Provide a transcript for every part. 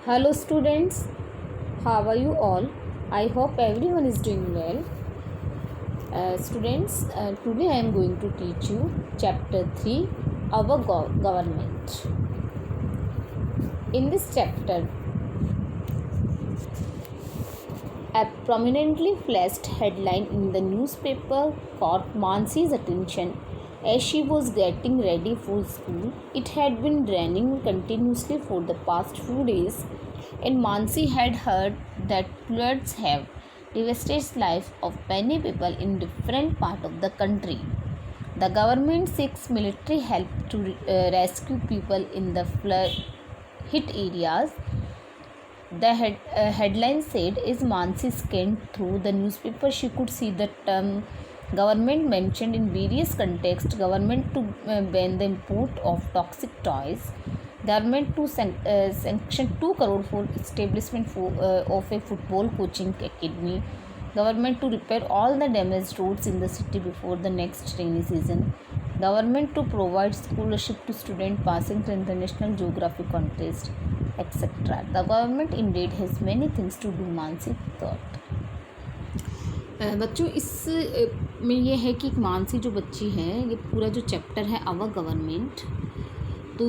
Hello students, how are you all? I hope everyone is doing well. Students, today I am going to teach you chapter 3, our government. In this chapter, a prominently flashed headline in the newspaper caught Mansi's attention as she was getting ready for school. It had been raining continuously for the past few days, and Mansi had heard that floods have devastated lives of many people in different parts of the country. The government seeks military help to rescue people in the flood hit areas. The headline said, "Is Mansi scanned through the newspaper, she could see the term government mentioned in various contexts: government to ban the import of toxic toys, government to sanction 2 crore for establishment of a football coaching academy, government to repair all the damaged roads in the city before the next rainy season, government to provide scholarship to students passing the international geography contest, etc. The government indeed has many things to do," Mansi thought. बच्चों इस में ये है कि मानसी जो बच्ची है, ये पूरा जो चैप्टर है आवर गवर्नमेंट, तो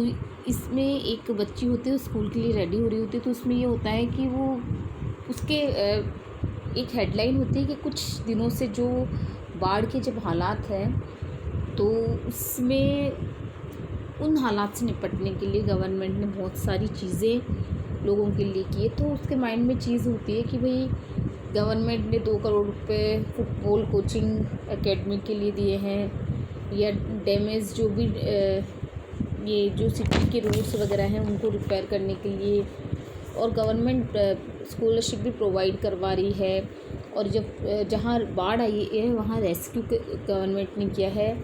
इसमें एक बच्ची होती है स्कूल के लिए रेडी हो रही होती है। तो उसमें ये होता है कि वो उसके एक हेडलाइन होती है कि कुछ दिनों से जो बाढ़ के जब हालात हैं, तो उसमें उन हालात से निपटने के लिए गवर्नमेंट ने बहुत सारी चीज़ें लोगों के लिए की है। तो उसके माइंड में चीज़ होती है कि भाई गवर्नमेंट ने 2 करोड़ रुपए फुटबॉल कोचिंग एकेडमी के लिए दिए हैं, या डैमेज जो भी ये जो सिटी के रोड्स वगैरह हैं उनको रिपेयर करने के लिए, और गवर्नमेंट स्कॉलरशिप भी प्रोवाइड करवा रही है, और जब जहाँ बाढ़ आई है वहाँ रेस्क्यू गवर्नमेंट ने किया है।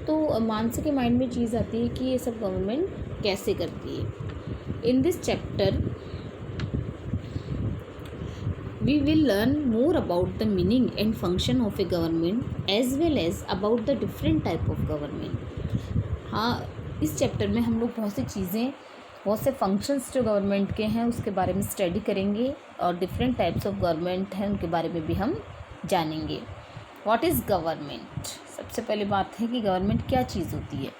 तो मानसी के माइंड में चीज़ आती है कि ये सब गवर्नमेंट कैसे करती है। In this chapter we will learn more about the meaning and function of a government as well as about the different type of government। हाँ, इस चैप्टर में हम लोग बहुत सी चीज़ें, बहुत से फंक्शंस जो गवर्नमेंट के हैं उसके बारे में स्टडी करेंगे, और डिफरेंट टाइप्स ऑफ गवर्नमेंट हैं उनके बारे में भी हम जानेंगे। What is government? सबसे पहले बात है कि गवर्नमेंट क्या चीज़ होती है।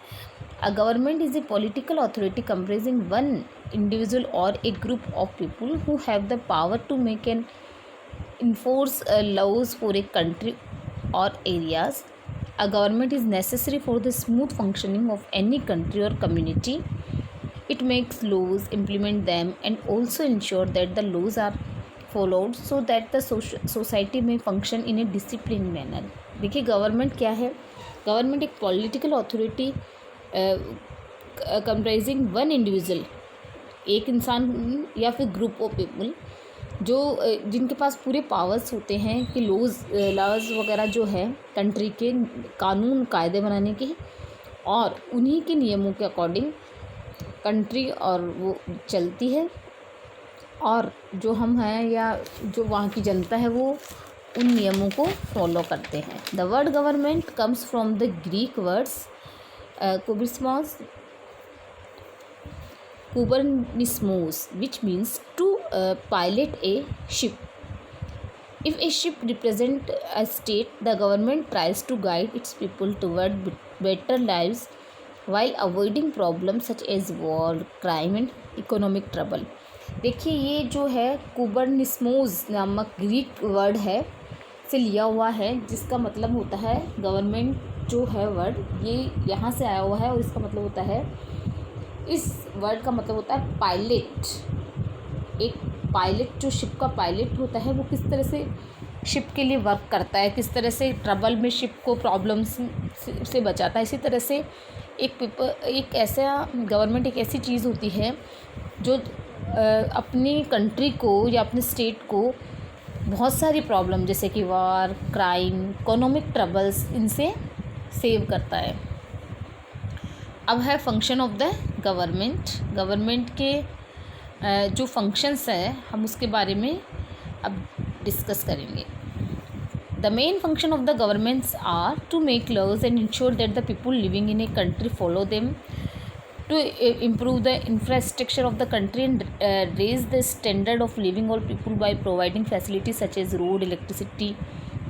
A government is a political authority comprising one individual और a group of people who have the power to make an enforce laws for a country or areas. A government is necessary for the smooth functioning of any country or community. It makes laws, implement them, and also ensure that the laws are followed so that the society may function in a disciplined manner। देखिए government क्या है। Government एक political authority comprising one individual, एक इंसान या फिर group of people जो जिनके पास पूरे पावर्स होते हैं कि लॉज वगैरह जो है कंट्री के कानून कायदे बनाने के, और उन्हीं के नियमों के अकॉर्डिंग कंट्री और वो चलती है, और जो हम हैं या जो वहाँ की जनता है वो उन नियमों को फॉलो करते हैं। The word government comes from the Greek words kubernismos, which means to pilot a ship. If a ship represents a state, the government tries to guide its people toward better lives while avoiding problems such as war, crime and economic trouble। देखिए ये जो है कुबरनिस्मोस नामक Greek word है से लिया हुआ है, जिसका मतलब होता है गवर्नमेंट जो है वर्ड ये यहाँ से आया हुआ है, और इसका मतलब होता है, इस वर्ड का मतलब होता है पायलट। एक पायलट जो शिप का पायलट होता है वो किस तरह से शिप के लिए वर्क करता है, किस तरह से ट्रबल में शिप को प्रॉब्लम्स से बचाता है। इसी तरह से एक ऐसा गवर्नमेंट एक ऐसी चीज़ होती है जो अपनी कंट्री को या अपने स्टेट को बहुत सारी प्रॉब्लम जैसे कि वार, क्राइम, इकोनॉमिक ट्रबल्स, इनसे सेव करता है। अब है function of the government. Government के जो फंक्शंस हैं हम उसके बारे में अब डिस्कस करेंगे। The main function of the governments are to make laws and ensure that the people living in a country follow them, to improve the infrastructure of the country and raise the standard of living of people by providing facilities such as road, electricity,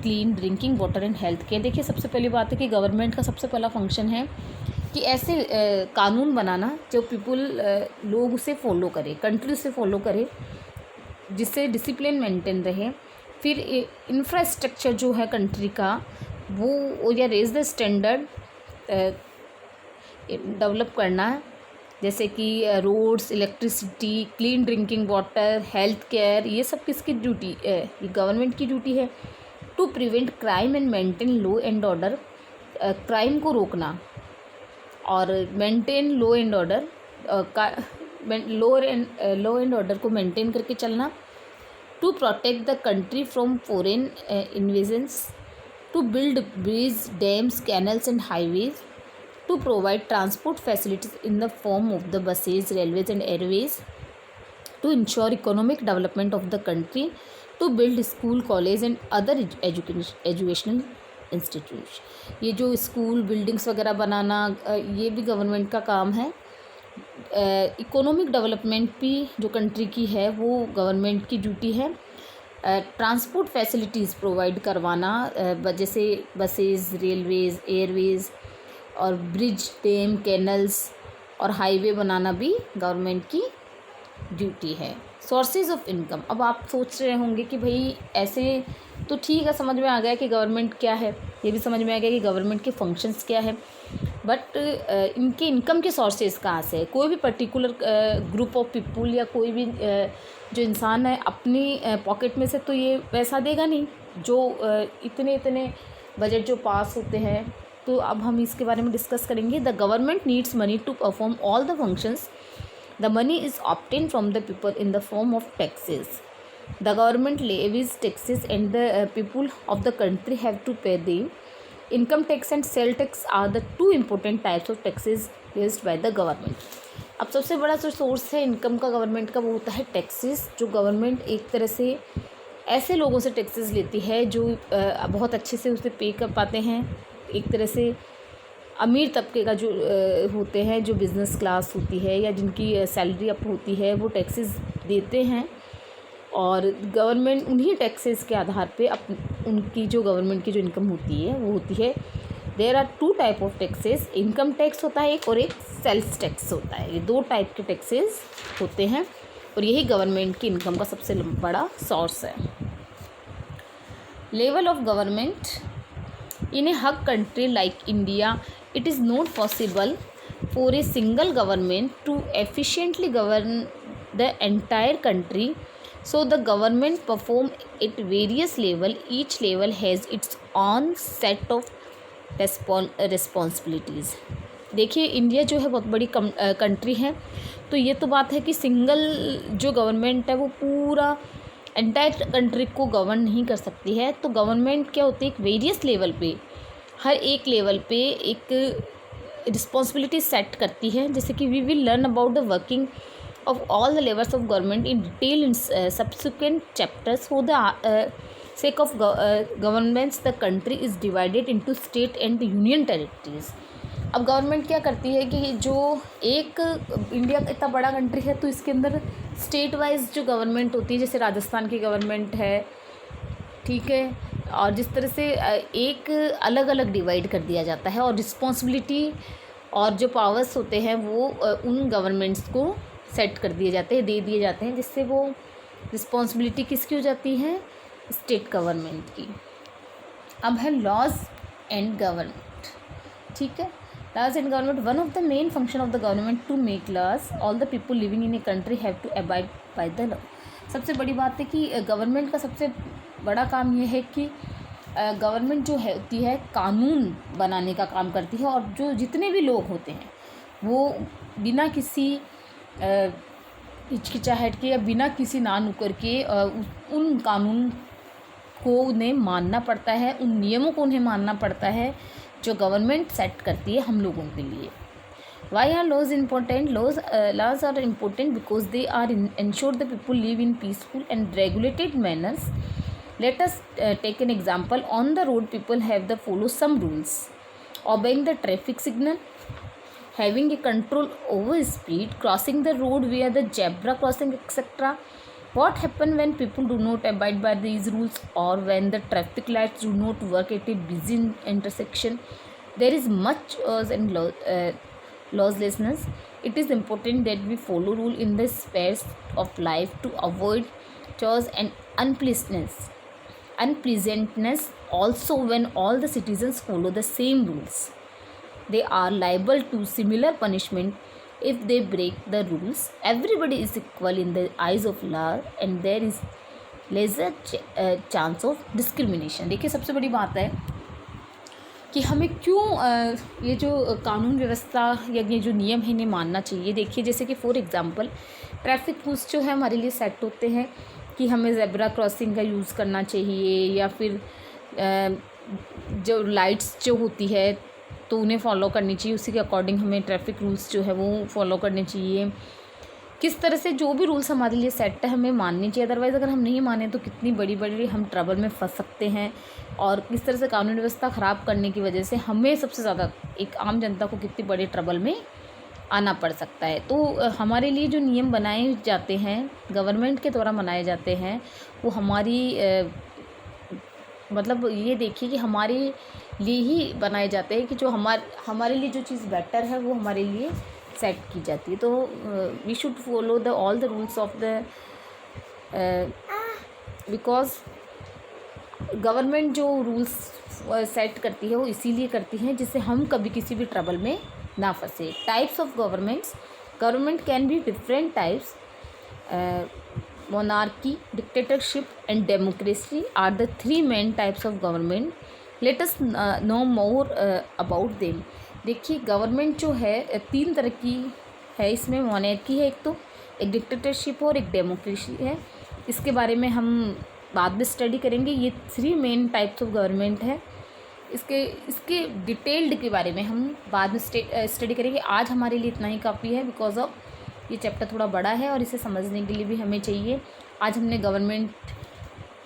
clean drinking water and health care. देखिए सबसे पहली बात है कि government का सबसे पहला function है कि ऐसे कानून बनाना जो पीपल लोग उसे फॉलो करें, कंट्री उसे फॉलो करे, जिससे डिसिप्लिन मेंटेन रहे। फिर इंफ्रास्ट्रक्चर जो है कंट्री का वो या रेज द स्टैंडर्ड डेवलप करना, जैसे कि roads, electricity, clean drinking water, health care, ये सब किसकी ड्यूटी है? ये गवर्नमेंट की ड्यूटी है। To prevent crime and maintain law and order, crime को रोकना और maintain law and order, law and order को मेंटेन करके चलना। To protect the country from foreign invasions, to build bridge, dams, canals and highways, to provide transport facilities in the form of the buses, railways and airways, to ensure economic development of the country, to build school, college and other educational institutes। ये जो school buildings वगैरह बनाना ये भी government का काम है। Economic development भी जो कंट्री की है वो गवर्नमेंट की ड्यूटी है। ट्रांसपोर्ट फैसिलिटीज़ प्रोवाइड करवाना, जैसे बसेस, रेलवेज़, एयरवेज़ और ब्रिज, डैम, कैनल्स और हाईवे बनाना भी गवर्नमेंट की ड्यूटी है। सोर्सेज ऑफ इनकम, अब आप सोच रहे होंगे कि भाई ऐसे तो ठीक है, समझ में आ गया कि गवर्नमेंट क्या है, ये भी समझ में आ गया कि गवर्नमेंट के फंक्शंस क्या है, बट इनके इनकम के सोर्सेज कहाँ से है? कोई भी पर्टिकुलर ग्रुप ऑफ पीपल या कोई भी जो इंसान है अपनी पॉकेट में से तो ये पैसा देगा नहीं। जो इतने बजट जो पास होते हैं, तो अब हम इसके बारे में डिस्कस करेंगे। The government needs money to perform all the functions. The money is obtain from the people in the form of taxes. The government levies taxes and the people of the country have to pay them. Income tax and sale tax are the two important types of taxes raised by the government. अब सबसे बड़ा जो source है income का government का वो होता है टैक्सेस, जो गवर्नमेंट एक तरह से ऐसे लोगों से टैक्सेस लेती है जो बहुत अच्छे से उसे पे कर पाते हैं। एक तरह से अमीर तबके का जो होते हैं, जो बिज़नेस क्लास होती है या जिनकी सैलरी अप होती है, वो टैक्सेस देते हैं और गवर्नमेंट उन्हीं टैक्सेस के आधार पे उनकी जो गवर्नमेंट की जो इनकम होती है वो होती है। There are two type of taxes, income tax होता है एक और एक सेल्स टैक्स होता है। ये दो टाइप के टैक्सेस होते हैं और यही गवर्नमेंट की इनकम का सबसे बड़ा सोर्स है। Level of government in a hub country like India, it is not possible for a single government to efficiently govern the entire country, so the government perform at various level. Each level has its own set of responsibilities। देखिए India जो है बहुत बड़ी country है, तो ये तो बात है कि सिंगल जो गवर्नमेंट है वो पूरा एंटायर कंट्री को गवर्न नहीं कर सकती है। तो गवर्नमेंट क्या होती है, एक वेरियस लेवल पे, हर एक लेवल पे एक रिस्पॉन्सिबिलिटी सेट करती है। जैसे कि we will learn about the working of all the levels of government in detail in subsequent chapters. For the sake of governments the country is divided into state and union territories. अब government क्या करती है कि जो एक India इतना बड़ा country है तो इसके अंदर स्टेट वाइज जो गवर्नमेंट होती है, जैसे राजस्थान की गवर्नमेंट है, ठीक है, और जिस तरह से एक अलग अलग डिवाइड कर दिया जाता है और रिस्पॉन्सिबिलिटी और जो पावर्स होते हैं वो उन गवर्नमेंट्स को सेट कर दिए जाते हैं, दे दिए जाते हैं, जिससे वो रिस्पॉन्सिबिलिटी किसकी हो जाती है, स्टेट गवर्नमेंट की। अब है लॉज एंड गवर्नमेंट, ठीक है। Laws and government, one of the main function of the government to make laws, all the people living in a country have to abide by the law. सबसे बड़ी बात है कि गवर्नमेंट का सबसे बड़ा काम यह है कि गवर्नमेंट जो है होती है कानून बनाने का काम करती है, और जो जितने भी लोग होते हैं वो बिना किसी हिचकिचाहट के या बिना किसी ना नुकर के उन कानून को उन्हें मानना पड़ता है, उन नियमों को उन्हें मानना पड़ता है जो गवर्नमेंट सेट करती है हम लोगों के लिए। Why are laws important? Laws are important because they are ensure the people live in peaceful and regulated manners. Let us take an example. On the road, people have to follow some rules. Obeying the traffic signal, having a control over speed, crossing the road via the zebra crossing, etc. What happen when people do not abide by these rules, or when the traffic lights do not work at a busy intersection? There is much and lawlessness. It is important that we follow rule in the spheres of life to avoid chores and unpleasantness. Also, when all the citizens follow the same rules, they are liable to similar punishment if they break the rules. Everybody is equal in the eyes of law and there is lesser chance of discrimination. देखिए सबसे बड़ी बात है कि हमें क्यों ये जो कानून व्यवस्था या ये जो नियम है इन्हें मानना चाहिए। देखिए जैसे कि फॉर एग्जांपल ट्रैफिक रूल्स जो है हमारे लिए सेट होते हैं कि हमें ज़ेब्रा क्रॉसिंग का यूज़ करना चाहिए, या फिर जो लाइट्स जो होती है तो उन्हें फॉलो करनी चाहिए, उसी के अकॉर्डिंग हमें ट्रैफिक रूल्स जो है वो फॉलो करने चाहिए। किस तरह से जो भी रूल्स हमारे लिए सेट है हमें मानने चाहिए, अदरवाइज़ अगर हम नहीं माने तो कितनी बड़ी बड़ी हम ट्रबल में फंस सकते हैं, और किस तरह से कानून व्यवस्था ख़राब करने की वजह से हमें सबसे ज़्यादा एक आम जनता को कितनी बड़ी ट्रबल में आना पड़ सकता है। तो हमारे लिए जो नियम बनाए जाते हैं गवर्नमेंट के द्वारा बनाए जाते हैं वो हमारी मतलब ये देखिए कि हमारे लिए ही बनाए जाते हैं कि जो हमारे लिए जो चीज़ बेटर है वो हमारे लिए सेट की जाती है। तो we should follow the all the rules of the because government जो रूल्स सेट करती है वो इसीलिए करती हैं जिससे हम कभी किसी भी ट्रबल में ना फंसे। Types of government can be different types. monarchy, dictatorship and democracy are the three main types of government. Let us know more about them. देखिए गवर्नमेंट जो है तीन तरह की है, इसमें मोनार्की है एक डिक्टेटरशिप और एक डेमोक्रेसी है। इसके बारे में हम बाद में स्टडी करेंगे। ये three main types of government है, इसके डिटेल्ड के बारे में हम बाद में स्टडी करेंगे। आज हमारे लिए इतना ही काफ़ी है बिकॉज ऑफ ये चैप्टर थोड़ा बड़ा है और इसे समझने के लिए भी हमें चाहिए। आज हमने गवर्नमेंट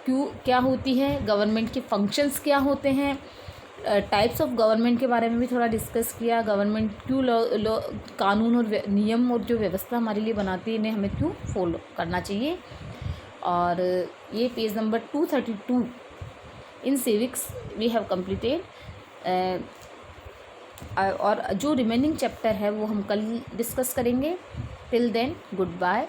क्या होती है, गवर्नमेंट के फंक्शंस क्या होते हैं, टाइप्स ऑफ गवर्नमेंट के बारे में भी थोड़ा डिस्कस किया। गवर्नमेंट क्यों कानून और नियम और जो व्यवस्था हमारे लिए बनाती है इन्हें हमें क्यों फॉलो करना चाहिए। और ये page number 232 in civics we have completed. और जो रिमेनिंग चैप्टर है वो हम कल डिस्कस करेंगे। Till then good bye.